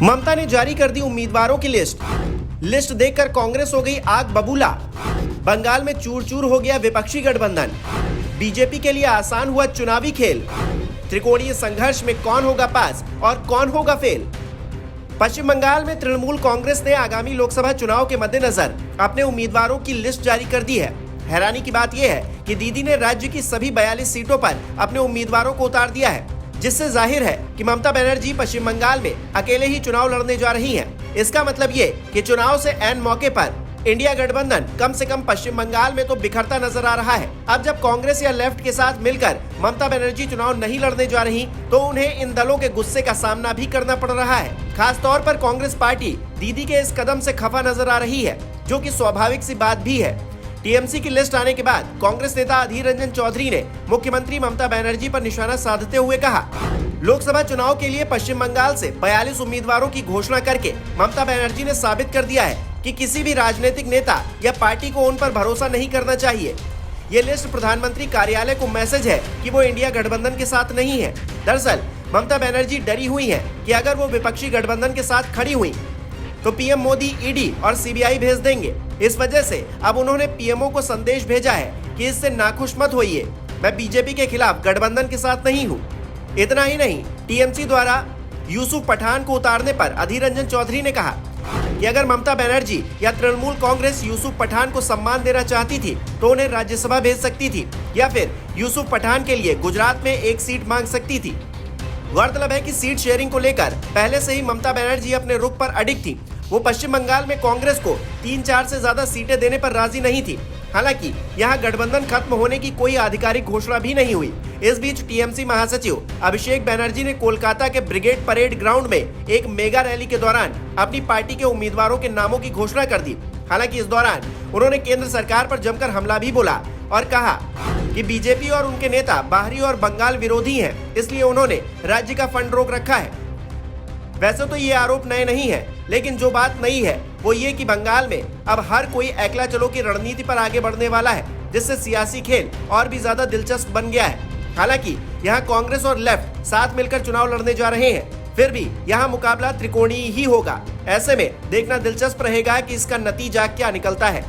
ममता ने जारी कर दी उम्मीदवारों की लिस्ट देखकर कांग्रेस हो गई आग बबूला। बंगाल में चूर चूर हो गया विपक्षी गठबंधन। बीजेपी के लिए आसान हुआ चुनावी खेल। त्रिकोणीय संघर्ष में कौन होगा पास और कौन होगा फेल। पश्चिम बंगाल में तृणमूल कांग्रेस ने आगामी लोकसभा चुनाव के मद्देनजर अपने उम्मीदवारों की लिस्ट जारी कर दी है। हैरानी की बात यह है कि दीदी ने राज्य की सभी 42 सीटों पर अपने उम्मीदवारों को उतार दिया है, जिससे जाहिर है कि ममता बनर्जी पश्चिम बंगाल में अकेले ही चुनाव लड़ने जा रही हैं। इसका मतलब ये कि चुनाव से ऐन मौके पर इंडिया गठबंधन कम से कम पश्चिम बंगाल में तो बिखरता नजर आ रहा है। अब जब कांग्रेस या लेफ्ट के साथ मिलकर ममता बनर्जी चुनाव नहीं लड़ने जा रही, तो उन्हें इन दलों के गुस्से का सामना भी करना पड़ रहा है। खास तौर पर कांग्रेस पार्टी दीदी के इस कदम से खफा नजर आ रही है, जो कि स्वाभाविक सी बात भी है। टीएमसी की लिस्ट आने के बाद कांग्रेस नेता अधीर रंजन चौधरी ने मुख्यमंत्री ममता बनर्जी पर निशाना साधते हुए कहा, लोकसभा चुनाव के लिए पश्चिम बंगाल से 42 उम्मीदवारों की घोषणा करके ममता बनर्जी ने साबित कर दिया है कि किसी भी राजनीतिक नेता या पार्टी को उन पर भरोसा नहीं करना चाहिए। ये लिस्ट प्रधानमंत्री कार्यालय को मैसेज है कि वो इंडिया गठबंधन के साथ नहीं है। दरअसल ममता बनर्जी डरी हुई है कि अगर वो विपक्षी गठबंधन के साथ खड़ी हुई तो पीएम मोदी ईडी और सीबीआई भेज देंगे। इस वजह से अब उन्होंने पीएमओ को संदेश भेजा है कि इससे नाखुश मत होइए, मैं बीजेपी के खिलाफ गठबंधन के साथ नहीं हूँ। इतना ही नहीं, टीएमसी द्वारा यूसुफ पठान को उतारने पर अधीर रंजन चौधरी ने कहा कि अगर ममता बनर्जी या तृणमूल कांग्रेस यूसुफ पठान को सम्मान देना चाहती थी तो उन्हें राज्यसभा भेज सकती थी, या फिर यूसुफ पठान के लिए गुजरात में एक सीट मांग सकती थी। गौरतलब है कि सीट शेयरिंग को लेकर पहले से ही ममता बनर्जी अपने रुख पर अडिग थी। वो पश्चिम बंगाल में कांग्रेस को 3-4 से ज्यादा सीटें देने पर राजी नहीं थी। हालांकि यहाँ गठबंधन खत्म होने की कोई आधिकारिक घोषणा भी नहीं हुई। इस बीच टीएमसी महासचिव अभिषेक बनर्जी ने कोलकाता के ब्रिगेड परेड ग्राउंड में एक मेगा रैली के दौरान अपनी पार्टी के उम्मीदवारों के नामों की घोषणा कर दी। हालांकि इस दौरान उन्होंने केंद्र सरकार पर जमकर हमला भी बोला और कहा कि बीजेपी और उनके नेता बाहरी और बंगाल विरोधी हैं, इसलिए उन्होंने राज्य का फंड रोक रखा है। वैसे तो ये आरोप नए नहीं है, लेकिन जो बात नई है वो ये कि बंगाल में अब हर कोई एकला चलो की रणनीति पर आगे बढ़ने वाला है, जिससे सियासी खेल और भी ज्यादा दिलचस्प बन गया है। हालांकि यहाँ कांग्रेस और लेफ्ट साथ मिलकर चुनाव लड़ने जा रहे हैं, फिर भी यहाँ मुकाबला त्रिकोणीय ही होगा। ऐसे में देखना दिलचस्प रहेगा कि इसका नतीजा क्या निकलता है।